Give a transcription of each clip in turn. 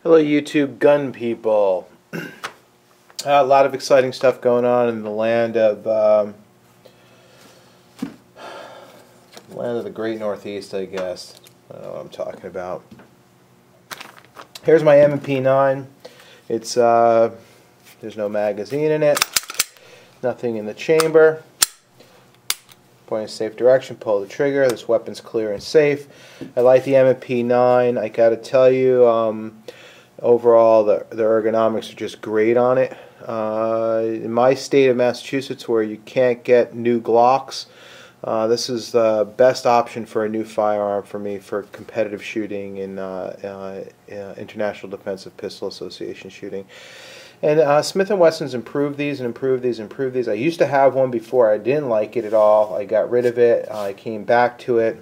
Hello YouTube gun people. A lot of exciting stuff going on in the land of the great Northeast, I guess. I don't know what I'm talking about. Here's my M&P 9. It's there's no magazine in it, nothing in the chamber. Point in safe direction, pull the trigger. This weapon's clear and safe. I like the M&P 9. I gotta tell you, overall the ergonomics are just great on it. In my state of Massachusetts, where you can't get new Glocks, this is the best option for a new firearm for me for competitive shooting in International Defensive Pistol Association shooting. And Smith and Wesson's improved these and improved these and improved these. I used to have one before. I didn't like it at all. I got rid of it. I came back to it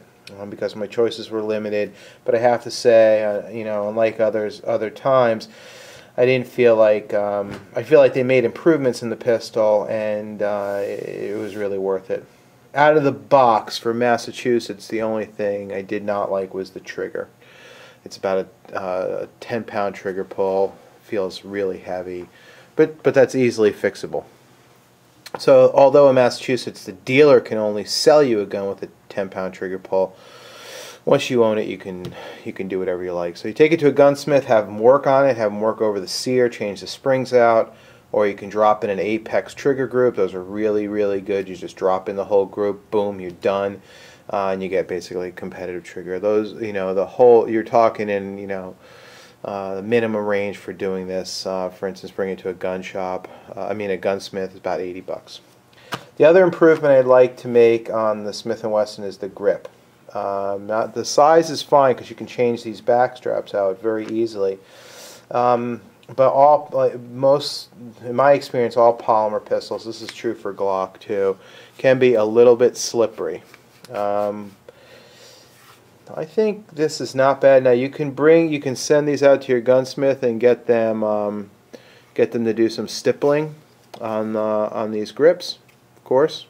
because my choices were limited. But I have to say, you know, unlike other times, I didn't feel like I feel like they made improvements in the pistol, and it was really worth it. Out of the box for Massachusetts, the only thing I did not like was the trigger. It's about a 10-pound trigger pull. Feels really heavy, but that's easily fixable. So although in Massachusetts the dealer can only sell you a gun with a 10-pound trigger pull, once you own it, you can do whatever you like. So you take it to a gunsmith, have them work on it, have them work over the sear, change the springs out, or you can drop in an Apex trigger group. Those are really, really good. You just drop in the whole group, boom, you're done, and you get basically a competitive trigger. Those, you know, the whole, you're talking in, you know, the minimum range for doing this, for instance, bring it to a gun shop, a gunsmith, is about 80 bucks. The other improvement I'd like to make on the Smith and Wesson is the grip. Now, the size is fine because you can change these back straps out very easily. But in my experience, all polymer pistols, this is true for Glock too, can be a little bit slippery. I think this is not bad. Now you can send these out to your gunsmith and get them to do some stippling on these grips, of course.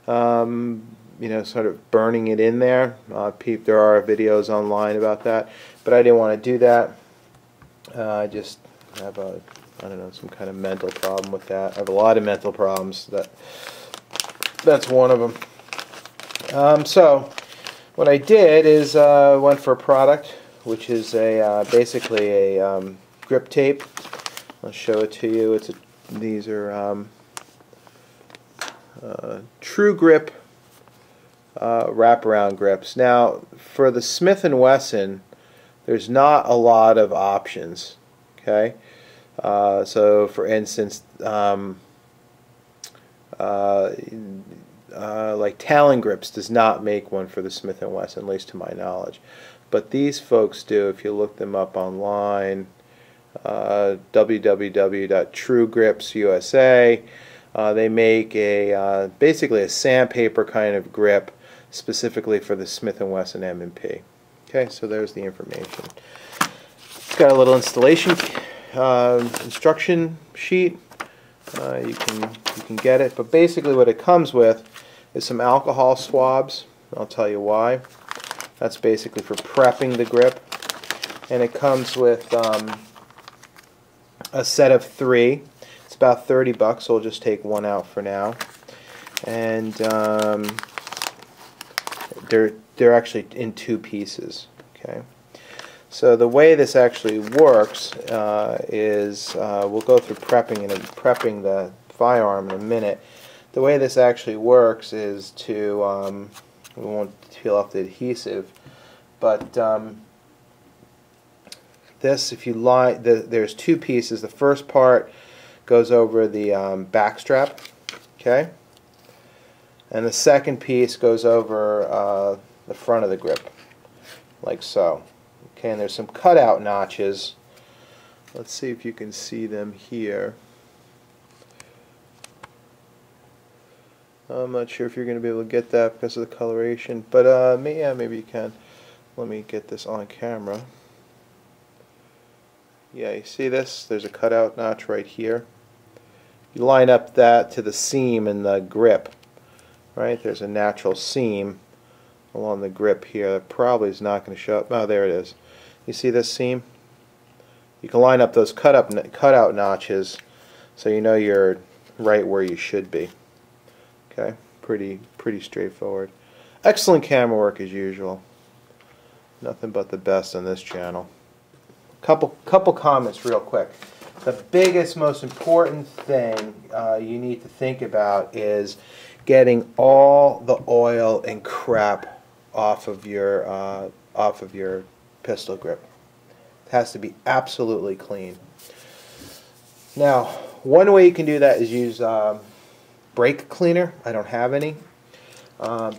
You know, sort of burning it in there. There are videos online about that, but I didn't want to do that. I just have I don't know, some kind of mental problem with that. I have a lot of mental problems. That's one of them. So what I did is went for a product which is basically a GripTape. I'll show it to you. These are TruGrip wraparound grips. Now, for the Smith and Wesson, there's not a lot of options. Okay, so for instance, like Talon Grips does not make one for the Smith and Wesson, at least to my knowledge. But these folks do. If you look them up online, www.TruGripsUSA, they make basically a sandpaper kind of grip specifically for the Smith and Wesson M&P. Okay, so there's the information. It's got a little installation instruction sheet. You can get it, but basically what it comes with is some alcohol swabs. I'll tell you why. That's basically for prepping the grip. And it comes with a set of 3. It's about 30 bucks, so we'll just take one out for now. And they're actually in 2 pieces. Okay. So the way this actually works is we'll go through prepping the firearm in a minute. The way this actually works is to we won't peel off the adhesive, but this, if you there's 2 pieces. The first part goes over the back strap, okay, and the second piece goes over the front of the grip, like so. Okay, and there's some cutout notches. Let's see if you can see them here. I'm not sure if you're going to be able to get that because of the coloration, but yeah, maybe you can. Let me get this on camera. Yeah, you see this? There's a cutout notch right here. You line up that to the seam in the grip, right? There's a natural seam along the grip here that probably is not going to show up. Oh, there it is. You see this seam? You can line up those cutout notches so you know you're right where you should be. Okay, pretty straightforward. Excellent camera work as usual. Nothing but the best on this channel. Couple comments real quick. The biggest, most important thing you need to think about is getting all the oil and crap off of your pistol grip. It has to be absolutely clean. Now, one way you can do that is use brake cleaner. I don't have any.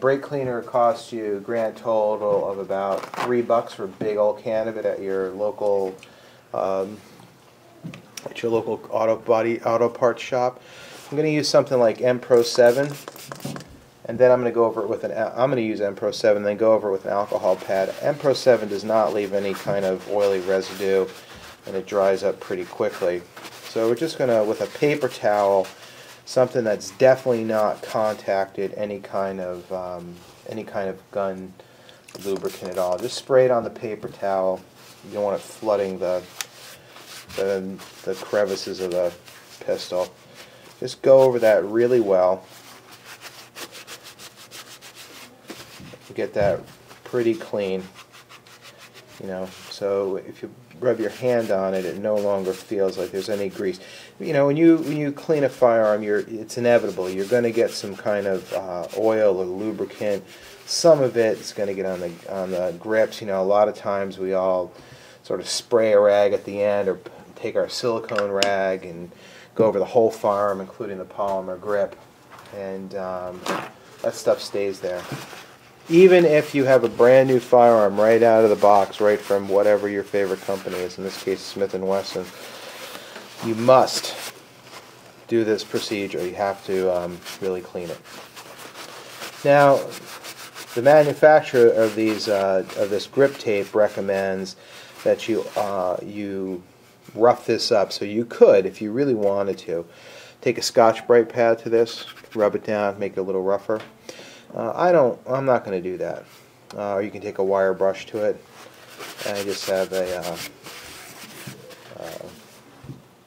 Brake cleaner costs you a grand total of about $3 for a big old can of it at your local auto parts shop. I'm going to use something like M Pro 7, and then I'm going to go over it with I'm going to use M Pro 7, and then go over it with an alcohol pad. M Pro 7 does not leave any kind of oily residue, and it dries up pretty quickly. So we're just going to, with a paper towel, something that's definitely not contacted any kind of gun lubricant at all. Just spray it on the paper towel. You don't want it flooding the crevices of the pistol. Just go over that really well. Get that pretty clean. You know, so if you rub your hand on it, it no longer feels like there's any grease. You know, when you clean a firearm, it's inevitable. You're going to get some kind of oil or lubricant. Some of it's going to get on the grips. You know, a lot of times we all sort of spray a rag at the end, or take our silicone rag and go over the whole firearm, including the polymer grip, and that stuff stays there. Even if you have a brand new firearm right out of the box, right from whatever your favorite company is, in this case Smith and Wesson, you must do this procedure. You have to really clean it. Now, the manufacturer of this GripTape recommends that you rough this up. So you could, if you really wanted to, take a Scotch-Brite pad to this, rub it down, make it a little rougher. I'm not going to do that. Or you can take a wire brush to it. I just have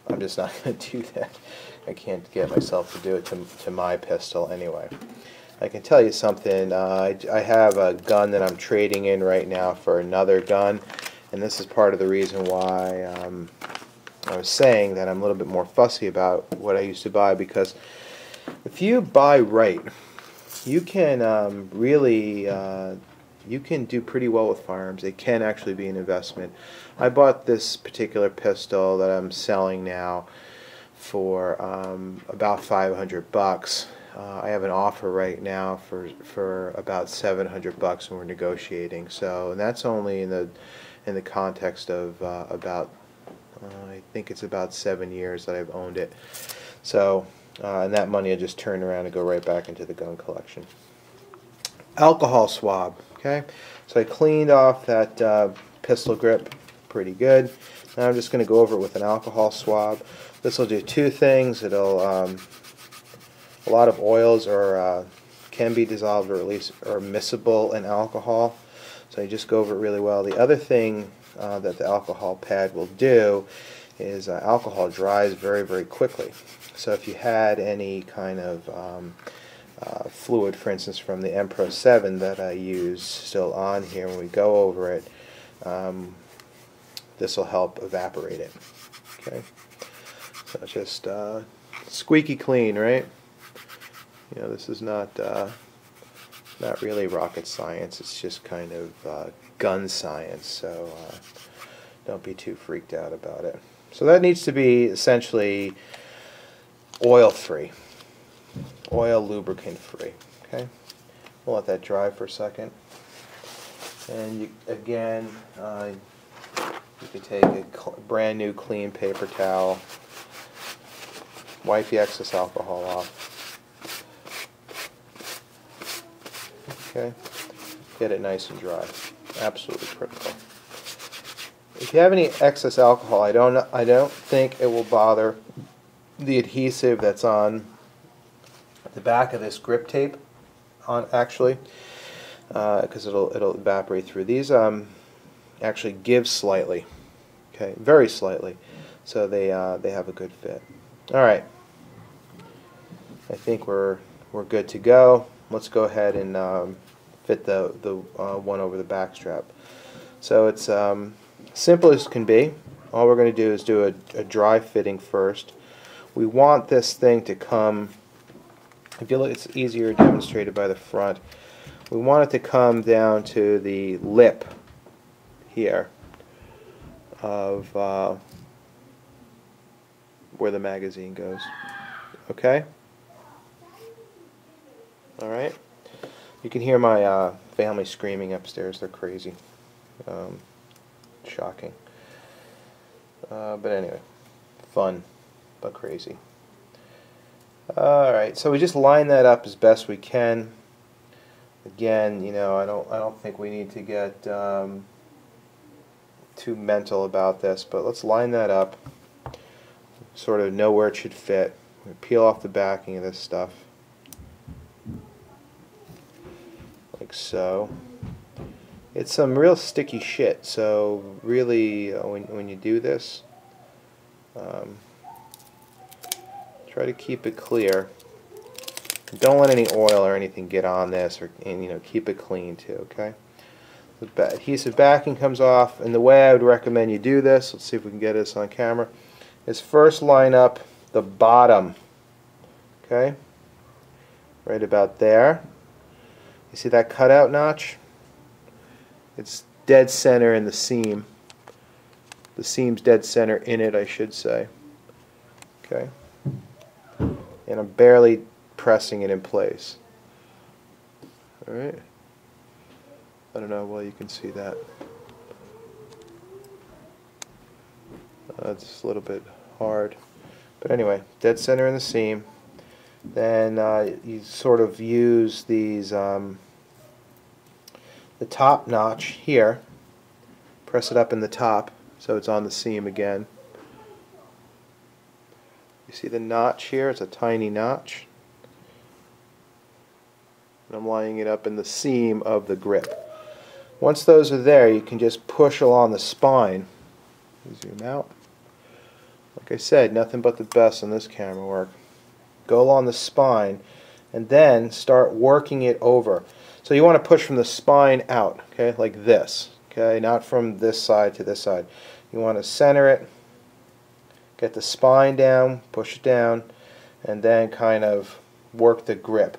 I'm just not going to do that. I can't get myself to do it to my pistol anyway. I can tell you something. I have a gun that I'm trading in right now for another gun, and this is part of the reason why I was saying that I'm a little bit more fussy about what I used to buy, because if you buy right, you can really you can do pretty well with firearms. It can actually be an investment. I bought this particular pistol that I'm selling now for about $500. I have an offer right now for about $700 when we're negotiating. So, and that's only in the context of about I think it's about 7 years that I've owned it. So, and that money I just turn around and go right back into the gun collection. Alcohol swab. Okay, so I cleaned off that pistol grip pretty good. Now I'm just going to go over it with an alcohol swab. This will do two things. It'll a lot of oils can be dissolved, or at least are miscible in alcohol. So you just go over it really well. The other thing that the alcohol pad will do is alcohol dries very, very quickly. So if you had any kind of fluid, for instance, from the M Pro 7 that I use still on here, when we go over it, this will help evaporate it. Okay, so it's just squeaky clean, right? You know, this is not really rocket science. It's just kind of gun science. So don't be too freaked out about it. So that needs to be essentially oil-free, oil lubricant free. Okay, we'll let that dry for a second, and you can take a brand new clean paper towel, wipe the excess alcohol off. Okay, get it nice and dry. Absolutely critical. If you have any excess alcohol, I don't think it will bother the adhesive that's on the back of this GripTape, actually, because it'll evaporate through. These actually give slightly. Okay, very slightly, so they have a good fit. All right, I think we're good to go. Let's go ahead and fit the one over the back strap. So it's simple as can be. All we're going to do is do a dry fitting first. We want this thing to come, if you look, it's easier demonstrated by the front. We want it to come down to the lip here of where the magazine goes. Okay? Alright? You can hear my family screaming upstairs. They're crazy. Shocking. But anyway, fun, but crazy. Alright, so we just line that up as best we can. Again, you know, I don't think we need to get too mental about this, but let's line that up. Sort of know where it should fit. We peel off the backing of this stuff, like so. It's some real sticky shit, so really, when you do this, try to keep it clear. Don't let any oil or anything get on this, and you know, keep it clean too. Okay. The adhesive backing comes off, and the way I would recommend you do this, let's see if we can get this on camera, is first line up the bottom. Okay. Right about there. You see that cutout notch? It's dead center in the seam. The seam's dead center in it, I should say. Okay. And I'm barely pressing it in place. Alright. I don't know, well, you can see that. It's a little bit hard. But anyway, dead center in the seam. Then you sort of use these, the top notch here. Press it up in the top so it's on the seam again. You see the notch here? It's a tiny notch. And I'm lining it up in the seam of the grip. Once those are there, you can just push along the spine. Zoom out. Like I said, nothing but the best on this camera work. Go along the spine and then start working it over. So you want to push from the spine out, okay, like this, okay, not from this side to this side. You want to center it, get the spine down, push it down, and then kind of work the grip.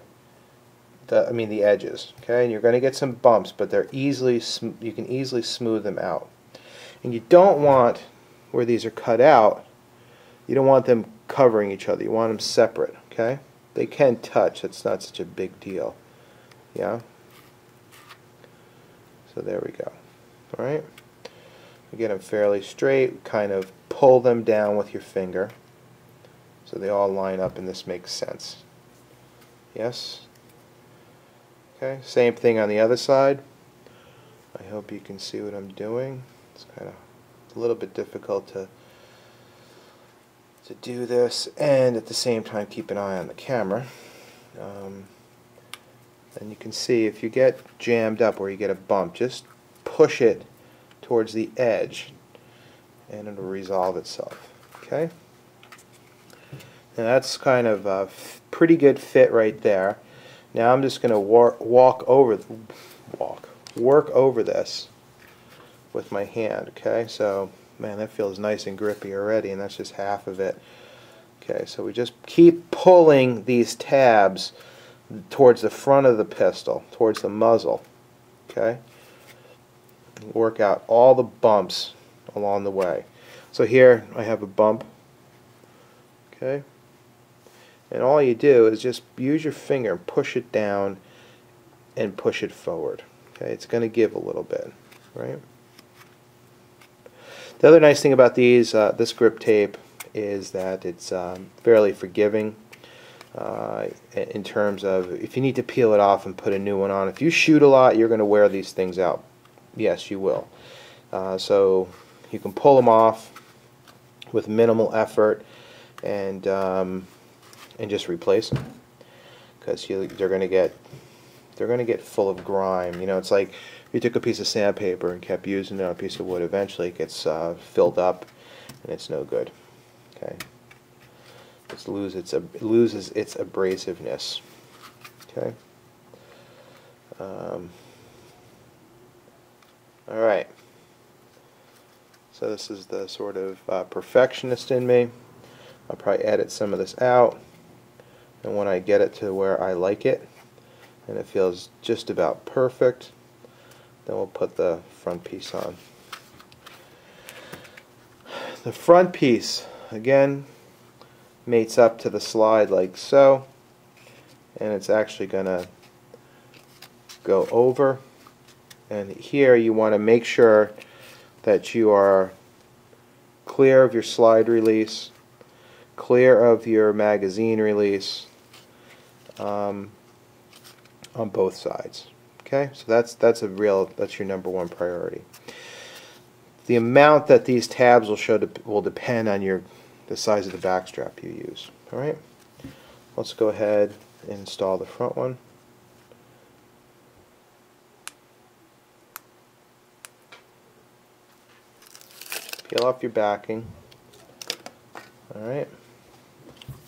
The edges, okay, and you're going to get some bumps, but they're easily you can easily smooth them out. And you don't want, where these are cut out, you don't want them covering each other. You want them separate, okay? They can touch. That's not such a big deal. Yeah. So there we go. All right. You get them fairly straight. Kind of pull them down with your finger, so they all line up, and this makes sense. Yes. Okay, same thing on the other side. I hope you can see what I'm doing. It's kind of a little bit difficult to do this and at the same time keep an eye on the camera. And you can see if you get jammed up or you get a bump, just push it towards the edge and it'll resolve itself. Okay? Now that's kind of a pretty good fit right there. Now I'm just going to work over this with my hand. Okay, so man, that feels nice and grippy already, and that's just half of it. Okay, so we just keep pulling these tabs towards the front of the pistol, towards the muzzle. Okay, work out all the bumps along the way. So here I have a bump. Okay. And all you do is just use your finger and push it down and push it forward. Okay, it's going to give a little bit, right? The other nice thing about these, this grip tape, is that it's fairly forgiving in terms of if you need to peel it off and put a new one on. If you shoot a lot, you're going to wear these things out. Yes, you will. So you can pull them off with minimal effort and just replace them, because they're going to get full of grime. You know, it's like If you took a piece of sandpaper and kept using it on a piece of wood, eventually it gets filled up and it's no good. Okay, it loses its abrasiveness. Okay. All right. So this is the sort of perfectionist in me. I'll probably edit some of this out, and when I get it to where I like it and it feels just about perfect, then we'll put the front piece on. The front piece, again, mates up to the slide like so, and it's actually going to go over. And here you want to make sure that you are clear of your slide release, clear of your magazine release on both sides. Okay, so that's your number one priority. The amount that these tabs will show will depend on the size of the back strap you use. All right, let's go ahead and install the front one. Peel off your backing. Alright.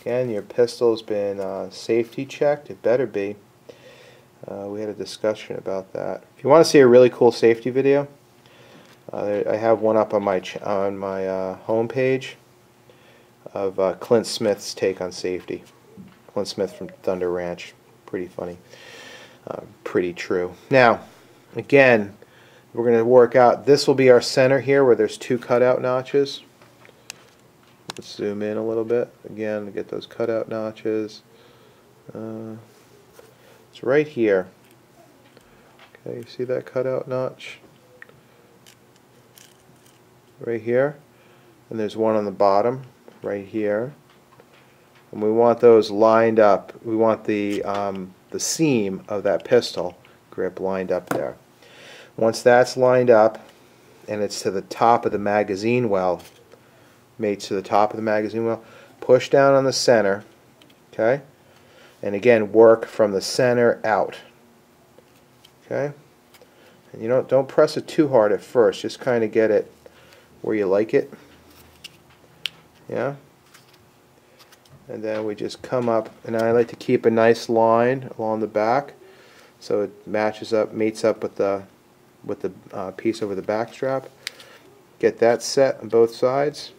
Again, your pistol's been safety checked. It better be. We had a discussion about that. If you want to see a really cool safety video, I have one up on my home page of Clint Smith's take on safety. Clint Smith from Thunder Ranch. Pretty funny. Pretty true. Now, again, we're going to work out, this will be our center here where there's two cutout notches. Let's zoom in a little bit again to get those cutout notches. It's right here. Okay, you see that cutout notch? Right here. And there's one on the bottom right here. And we want those lined up. We want the seam of that pistol grip lined up there. Once that's lined up and it's to the top of the magazine well, mates to the top of the magazine well, push down on the center, okay? And again, work from the center out, okay? And you don't press it too hard at first, just kind of get it where you like it, yeah? And then we just come up, and I like to keep a nice line along the back so it matches up, mates up with the piece over the back strap. Get that set on both sides.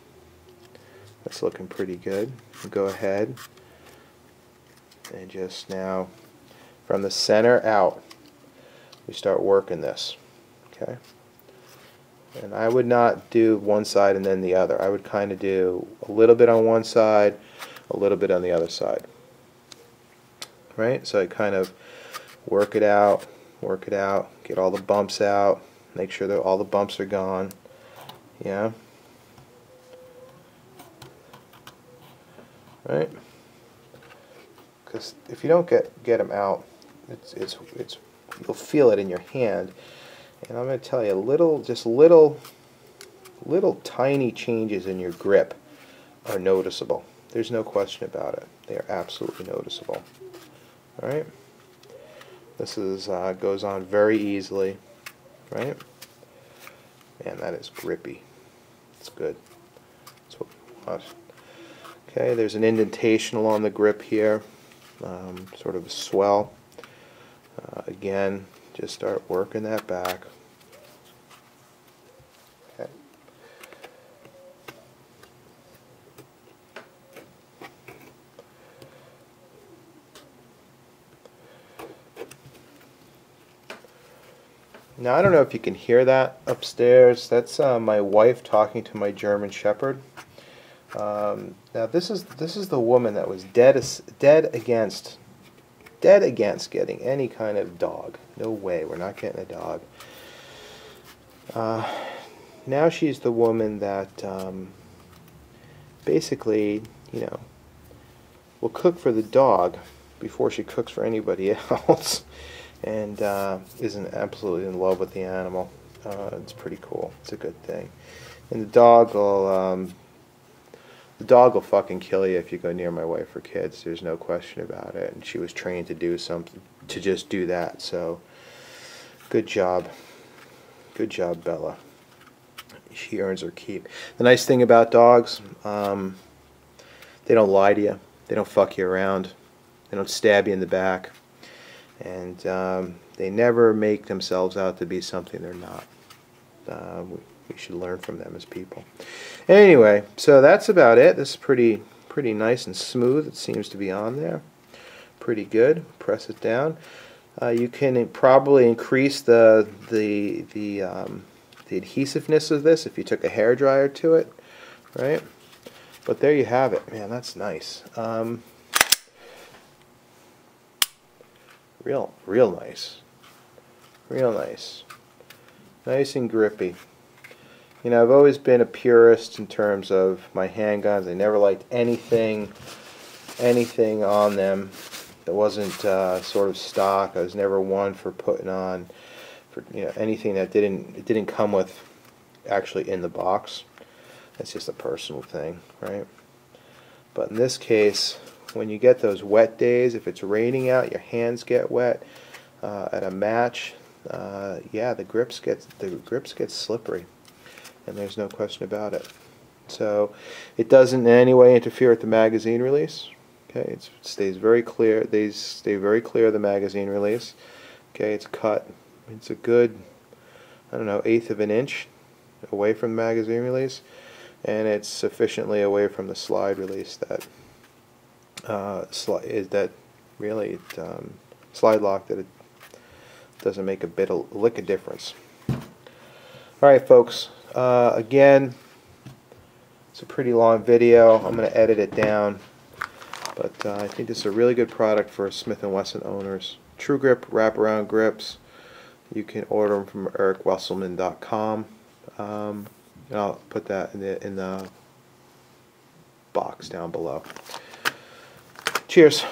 That's looking pretty good. Go ahead and just now from the center out we start working this, okay? And I would not do one side and then the other. I would kind of do a little bit on one side, a little bit on the other side, right? So I kind of work it out, get all the bumps out, make sure that all the bumps are gone, yeah, right? Because if you don't get them out, you'll feel it in your hand. And I'm going to tell you, just little tiny changes in your grip are noticeable. There's no question about it. They are absolutely noticeable. All right. This goes on very easily, right? Man, that is grippy. It's good. That's what we want. Okay, there's an indentation along the grip here, sort of a swell. Again, just start working that back. Okay. Now I don't know if you can hear that upstairs. That's my wife talking to my German Shepherd. Now this is the woman that was dead against getting any kind of dog. No way, we're not getting a dog. Now she's the woman that basically, you know, will cook for the dog before she cooks for anybody else, and isn't absolutely in love with the animal. It's pretty cool. It's a good thing. And the dog will fucking kill you if you go near my wife or kids. There's no question about it. And she was trained to do something, to just do that. So, good job. Good job, Bella. She earns her keep. The nice thing about dogs, they don't lie to you. They don't fuck you around. They don't stab you in the back. And they never make themselves out to be something they're not. We should learn from them as people. Anyway, so that's about it. This is pretty nice and smooth. It seems to be on there. Pretty good. Press it down. You can probably increase the adhesiveness of this if you took a hairdryer to it, right? But there you have it. Man, that's nice. Real nice. Real nice. Nice and grippy. You know, I've always been a purist in terms of my handguns. I never liked anything on them that wasn't sort of stock. I was never one for putting on, anything that didn't come with actually in the box. That's just a personal thing, right? But in this case, when you get those wet days, if it's raining out, your hands get wet at a match. Yeah, the grips get slippery, and there's no question about it. So it doesn't in any way interfere with the magazine release. Okay, it stays very clear. They stay very clear of the magazine release. Okay, it's cut. It's a good, I don't know, 1/8 of an inch away from the magazine release, and it's sufficiently away from the slide release that slide lock that it doesn't make a lick of difference. Alright folks, again, it's a pretty long video. I'm going to edit it down, but I think this is a really good product for Smith and Wesson owners. TruGrip wraparound grips. You can order them from ericwesselman.com. I'll put that in the box down below. Cheers.